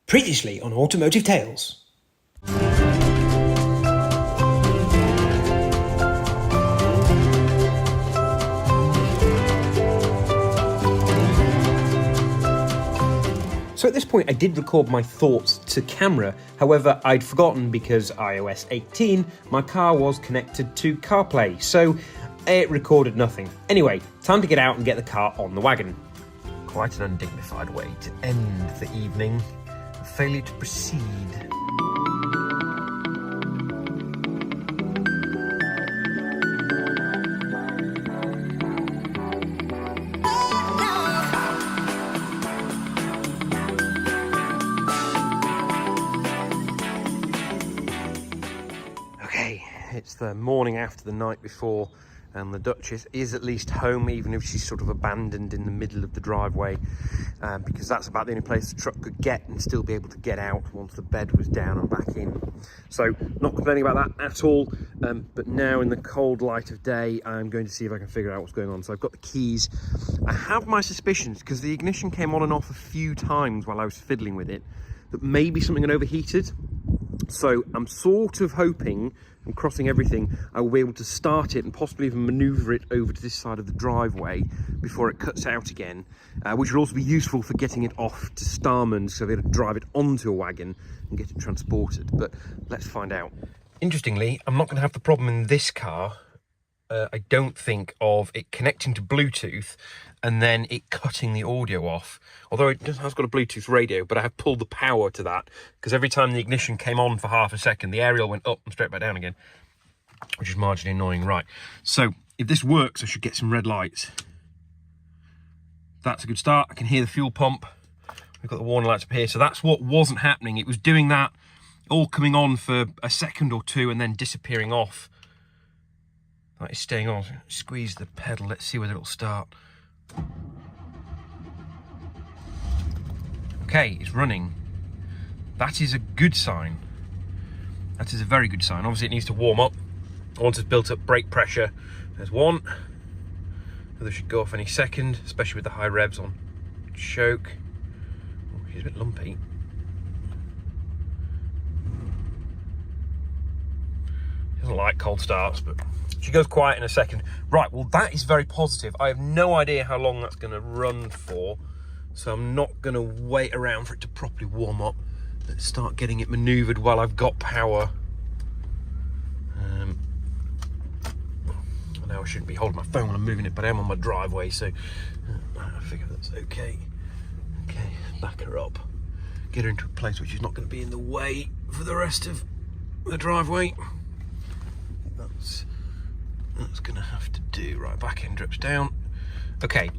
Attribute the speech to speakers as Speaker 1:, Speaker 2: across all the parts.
Speaker 1: Previously on Automotive Tales. So at this point I did record my thoughts to camera, however I'd forgotten because iOS 18 my car was connected to CarPlay, so it recorded nothing. Anyway, time to get out and get the car on the wagon. Quite an undignified way to end the evening. Failure to proceed. Okay, it's the morning after the night before, and the Duchess is at least home, even if she's sort of abandoned in the middle of the driveway, because that's about the only place the truck could get and still be able to get out once the bed was down and back in. So not complaining about that at all, but now in the cold light of day I'm going to see if I can figure out what's going on. So I've got the keys. I have my suspicions because the ignition came on and off a few times while I was fiddling with it, that maybe something had overheated. So I'm sort of hoping and crossing everything I will be able to start it and possibly even manoeuvre it over to this side of the driveway before it cuts out again, which would also be useful for getting it off to Starman so they'll drive it onto a wagon and get it transported. But let's find out. Interestingly, I'm not going to have the problem in this car, I don't think, of it connecting to Bluetooth and then it cutting the audio off. Although it has got a Bluetooth radio, but I have pulled the power to that because every time the ignition came on for half a second, the aerial went up and straight back down again, which is marginally annoying. Right, so if this works, I should get some red lights. That's a good start. I can hear the fuel pump. We've got the warning lights up here, so that's what wasn't happening. It was doing that, all coming on for a second or two and then disappearing off. That is staying on. Squeeze the pedal. Let's see whether it'll start. Okay, it's running. That is a good sign. That is a very good sign. Obviously, it needs to warm up. Once it's built up brake pressure, there's one. They should go off any second, especially with the high revs on choke. Oh, she's a bit lumpy. She doesn't like cold starts, but she goes quiet in a second. Right, well, that is very positive. I have no idea how long that's going to run for, so I'm not going to wait around for it to properly warm up. Let's start getting it manoeuvred while I've got power. Now I shouldn't be holding my phone when I'm moving it, but I am on my driveway, so I figure that's okay. Okay, back her up. Get her into a place which is not going to be in the way for the rest of the driveway. That's going to have to do. Right, back end drips down. Okay,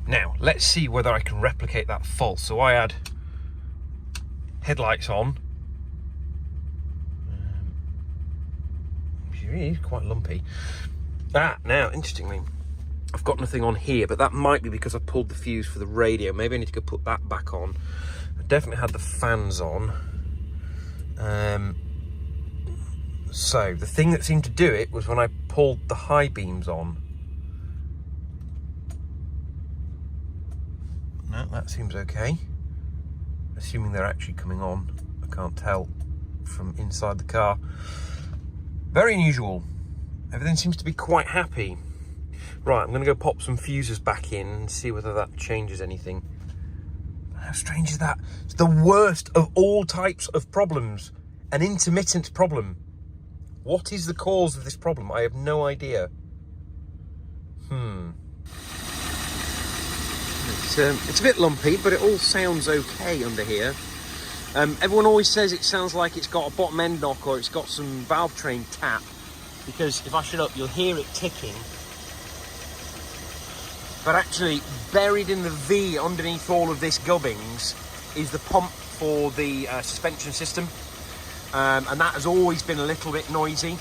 Speaker 1: now let's see whether I can replicate that fault. So I had headlights on. She really is quite lumpy. Now, interestingly, I've got nothing on here, but that might be because I pulled the fuse for the radio. Maybe I need to go put that back on. I definitely had the fans on. So the thing that seemed to do it was when I pulled the high beams on. No, that seems okay. Assuming they're actually coming on. I can't tell from inside the car. Very unusual. Everything seems to be quite happy. Right, I'm going to go pop some fuses back in and see whether that changes anything. How strange is that? It's the worst of all types of problems. An intermittent problem. What is the cause of this problem? I have no idea. It's a bit lumpy, but it all sounds okay under here. Everyone always says it sounds like it's got a bottom end knock or it's got some valve train tap, because if I shut up, you'll hear it ticking. But actually, buried in the V underneath all of this gubbins is the pump for the suspension system. And that has always been a little bit noisy.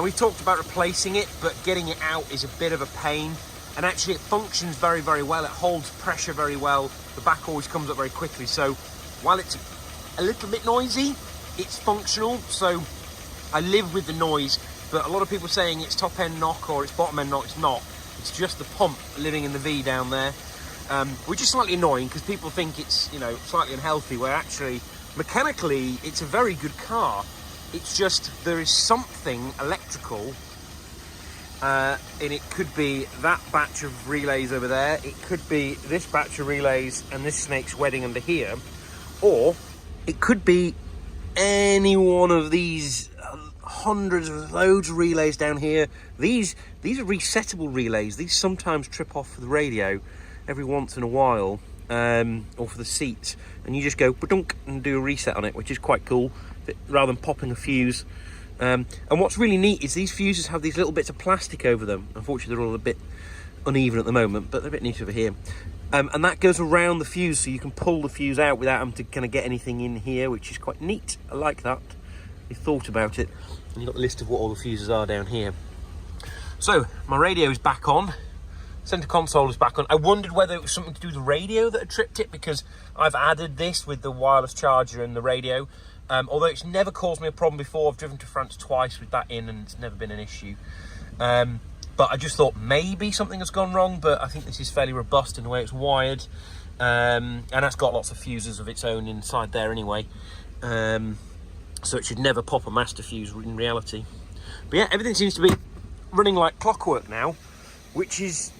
Speaker 1: We've talked about replacing it, but getting it out is a bit of a pain. And actually it functions very, very well. It holds pressure very well. The back always comes up very quickly. So while it's a little bit noisy, it's functional. So I live with the noise, but a lot of people are saying it's top end knock or it's bottom end knock. It's not. It's just the pump living in the V down there. which is slightly annoying because people think it's, you know, slightly unhealthy, where actually mechanically it's a very good car. It's just there is something electrical, and it could be that batch of relays over there, it could be this batch of relays and this snake's wedding under here, or it could be any one of these hundreds of loads of relays down here. These are resettable relays. These sometimes trip off for the radio every once in a while, or for the seats, and you just go ba-dunk and do a reset on it, which is quite cool, rather than popping a fuse. And what's really neat is these fuses have these little bits of plastic over them. Unfortunately, they're all a bit uneven at the moment, but they're a bit neat over here. And that goes around the fuse, so you can pull the fuse out without having to kind of get anything in here, which is quite neat. I like that. You thought about it. And you've got a list of what all the fuses are down here. So, my radio is back on. Center console is back on. I wondered whether it was something to do with the radio that had tripped it, because I've added this with the wireless charger and the radio. Although it's never caused me a problem before. I've driven to France twice with that in and it's never been an issue. But I just thought maybe something has gone wrong, but I think this is fairly robust in the way it's wired. And that's got lots of fuses of its own inside there anyway. So it should never pop a master fuse in reality. But yeah, everything seems to be running like clockwork now, which is,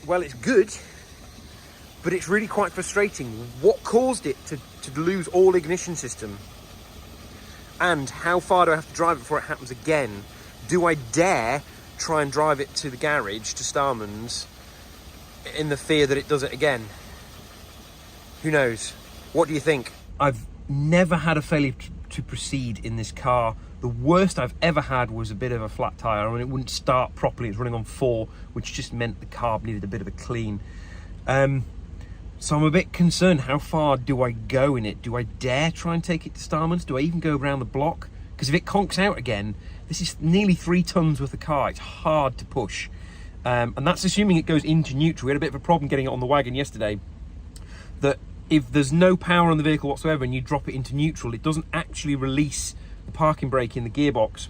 Speaker 1: well, it's good, but it's really quite frustrating. What caused it to lose all ignition system? And how far do I have to drive it before it happens again? Do I dare try and drive it to the garage, to Starman's, in the fear that it does it again? Who knows? What do you think? I've never had a failure to proceed in this car. The worst I've ever had was a bit of a flat tyre. I mean, it wouldn't start properly. It was running on 4, which just meant the carb needed a bit of a clean. So I'm a bit concerned. How far do I go in it? Do I dare try and take it to Starman's? Do I even go around the block? Because if it conks out again, this is nearly 3 tons worth of car. It's hard to push. And that's assuming it goes into neutral. We had a bit of a problem getting it on the wagon yesterday. That if there's no power on the vehicle whatsoever and you drop it into neutral, it doesn't actually release the parking brake in the gearbox.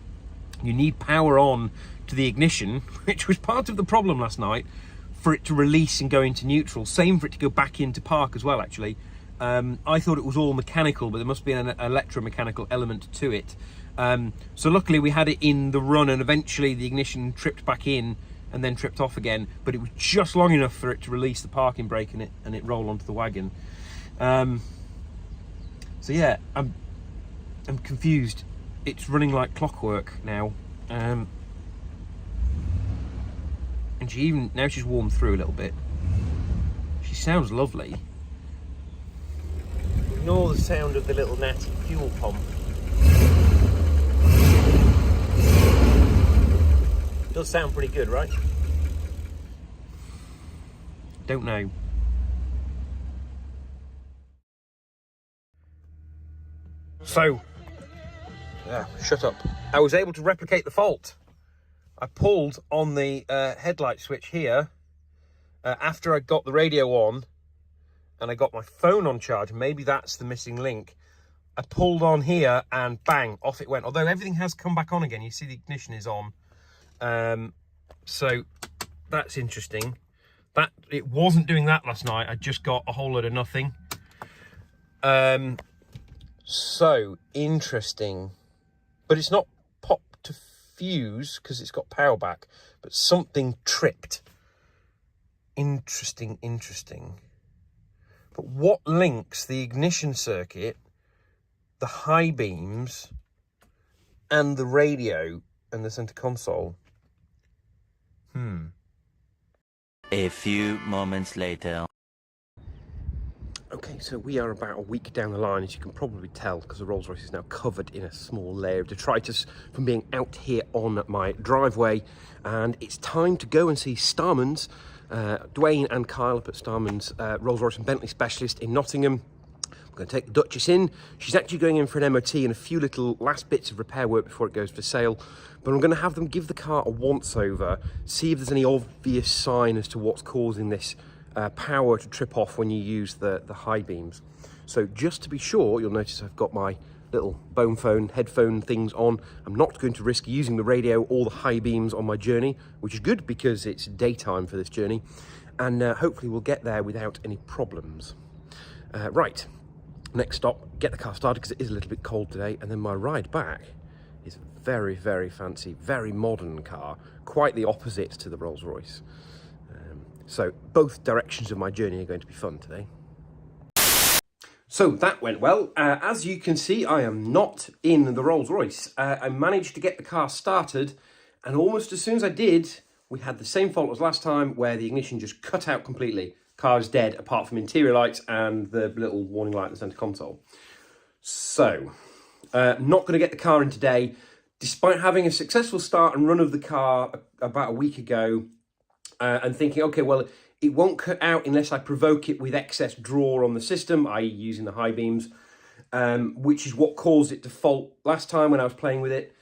Speaker 1: You need power on to the ignition, which was part of the problem last night, for it to release and go into neutral. Same for it to go back into park as well, actually. I thought it was all mechanical, but there must be an electromechanical element to it. So luckily we had it in the run, and eventually the ignition tripped back in and then tripped off again, but it was just long enough for it to release the parking brake and it roll onto the wagon. So yeah, I'm confused. It's running like clockwork now. And now she's warmed through a little bit. She sounds lovely. Ignore the sound of the little natty fuel pump. Does sound pretty good, right? Don't know. So, shut up. I was able to replicate the fault. I pulled on the headlight switch here after I got the radio on and I got my phone on charge. Maybe that's the missing link. I pulled on here and bang, off it went. Although everything has come back on again. You see the ignition is on. So that's interesting. That it wasn't doing that last night. I just got a whole load of nothing. So interesting. But it's not popped to fuse because it's got power back, but something tripped. Interesting. But what links the ignition circuit, the high beams, and the radio and the center console?
Speaker 2: A few moments later.
Speaker 1: Okay, so we are about a week down the line, as you can probably tell, because the Rolls-Royce is now covered in a small layer of detritus from being out here on my driveway. And it's time to go and see Starman's, Dwayne and Kyle up at Starman's Rolls-Royce and Bentley specialist in Nottingham. I'm going to take the Duchess in. She's actually going in for an MOT and a few little last bits of repair work before it goes for sale. But I'm going to have them give the car a once-over, see if there's any obvious sign as to what's causing this power to trip off when you use the high beams. So just to be sure, you'll notice I've got my little bone phone, headphone things on. I'm not going to risk using the radio or the high beams on my journey, which is good because it's daytime for this journey. and hopefully we'll get there without any problems. Right, next stop, get the car started because it is a little bit cold today, and then my ride back is a very, very fancy, very modern car, quite the opposite to the Rolls-Royce. So both directions of my journey are going to be fun today. So that went well. As you can see, I am not in the Rolls-Royce. I managed to get the car started, and almost as soon as I did, we had the same fault as last time, where the ignition just cut out completely. Car is dead, apart from interior lights and the little warning light in the centre console. So, not going to get the car in today. Despite having a successful start and run of the car about a week ago, and thinking, okay, well, it won't cut out unless I provoke it with excess draw on the system, i.e. using the high beams, which is what caused it to fault last time when I was playing with it.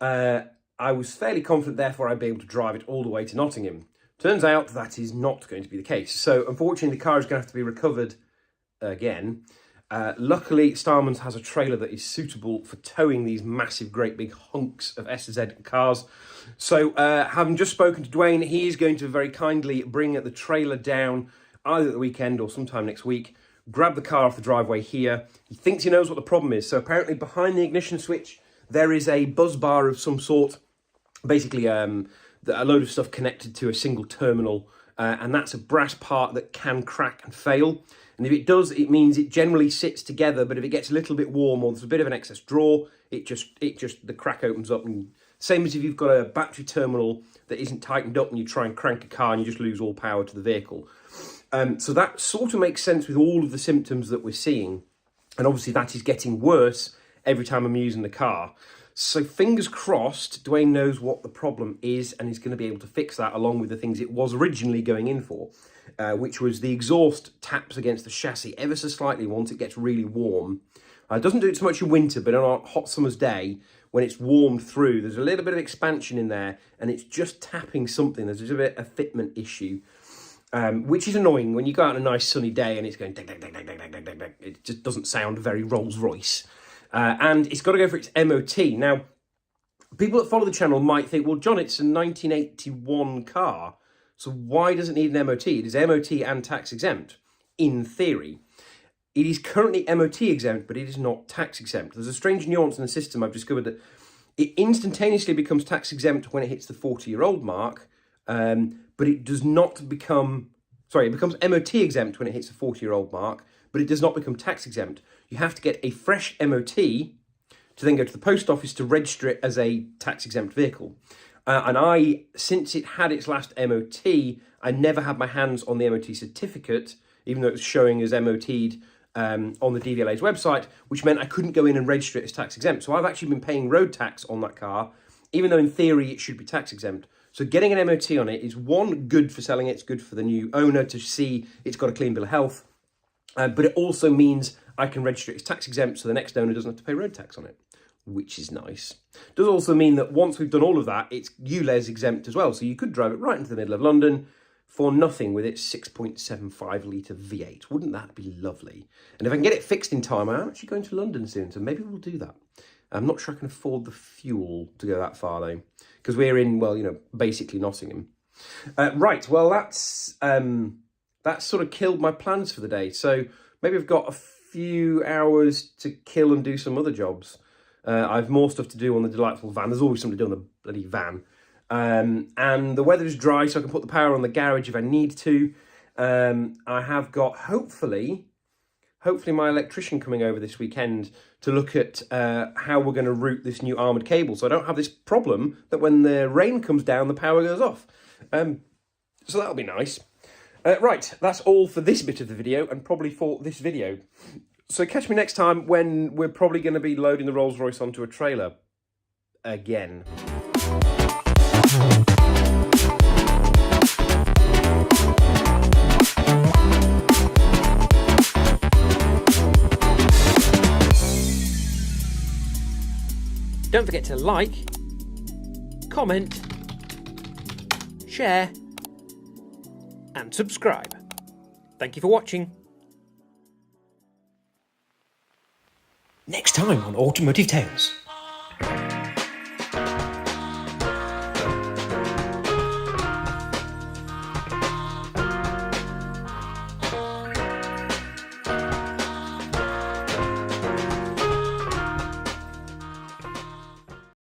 Speaker 1: I was fairly confident, therefore, I'd be able to drive it all the way to Nottingham. Turns out that is not going to be the case. So, unfortunately, the car is going to have to be recovered again. Luckily, Starman's has a trailer that is suitable for towing these massive, great big hunks of SZ cars. So, having just spoken to Dwayne, he is going to very kindly bring the trailer down either at the weekend or sometime next week, grab the car off the driveway here. He thinks he knows what the problem is. So, apparently, behind the ignition switch, there is a buzz bar of some sort. Basically, a load of stuff connected to a single terminal, and that's a brass part that can crack and fail. And if it does, it means it generally sits together, but if it gets a little bit warm or there's a bit of an excess draw, the crack opens up. And same as if you've got a battery terminal that isn't tightened up and you try and crank a car and you just lose all power to the vehicle. So that sort of makes sense with all of the symptoms that we're seeing. And obviously that is getting worse every time I'm using the car. So fingers crossed, Dwayne knows what the problem is and he's going to be able to fix that along with the things it was originally going in for, which was the exhaust taps against the chassis ever so slightly once it gets really warm. It doesn't do it so much in winter, but on a hot summer's day, when it's warmed through, there's a little bit of expansion in there and it's just tapping something. There's a bit of a fitment issue, which is annoying when you go out on a nice sunny day and it's going ding, ding, ding, ding, ding, ding, ding, ding. It just doesn't sound very Rolls-Royce. And it's got to go for its MOT. Now, people that follow the channel might think, well, John, it's a 1981 car, so why does it need an MOT? It is MOT and tax exempt, in theory. It is currently MOT exempt, but it is not tax exempt. There's a strange nuance in the system. I've discovered that it instantaneously becomes tax exempt when it hits the 40-year-old mark, but it does not become... Sorry, it becomes MOT exempt when it hits the 40-year-old mark, but it does not become tax exempt. You have to get a fresh MOT to then go to the post office to register it as a tax exempt vehicle. And since it had its last MOT, I never had my hands on the MOT certificate, even though it was showing as MOT'd on the DVLA's website, which meant I couldn't go in and register it as tax exempt. So I've actually been paying road tax on that car, even though in theory it should be tax exempt. So getting an MOT on it is, one, good for selling it. It's good for the new owner to see it's got a clean bill of health. But it also means I can register it as tax exempt, so the next owner doesn't have to pay road tax on it, which is nice. It does also mean that once we've done all of that, it's ULEZ exempt as well. So you could drive it right into the middle of London for nothing with its 6.75 litre V8. Wouldn't that be lovely? And if I can get it fixed in time, I'm actually going to London soon, so maybe we'll do that. I'm not sure I can afford the fuel to go that far, though, because we're in, well, basically Nottingham. Right, well, that's sort of killed my plans for the day. So maybe I've got a few hours to kill and do some other jobs. I've more stuff to do on the delightful van. There's always something to do on the bloody van. And the weather is dry, so I can put the power on the garage if I need to. I have got, hopefully my electrician coming over this weekend to look at how we're going to route this new armoured cable. So I don't have this problem that when the rain comes down, the power goes off. So that'll be nice. Right, that's all for this bit of the video and probably for this video. So catch me next time when we're probably going to be loading the Rolls-Royce onto a trailer again. Don't forget to like, comment, share, and subscribe. Thank you for watching. Next time on Automotive Tales.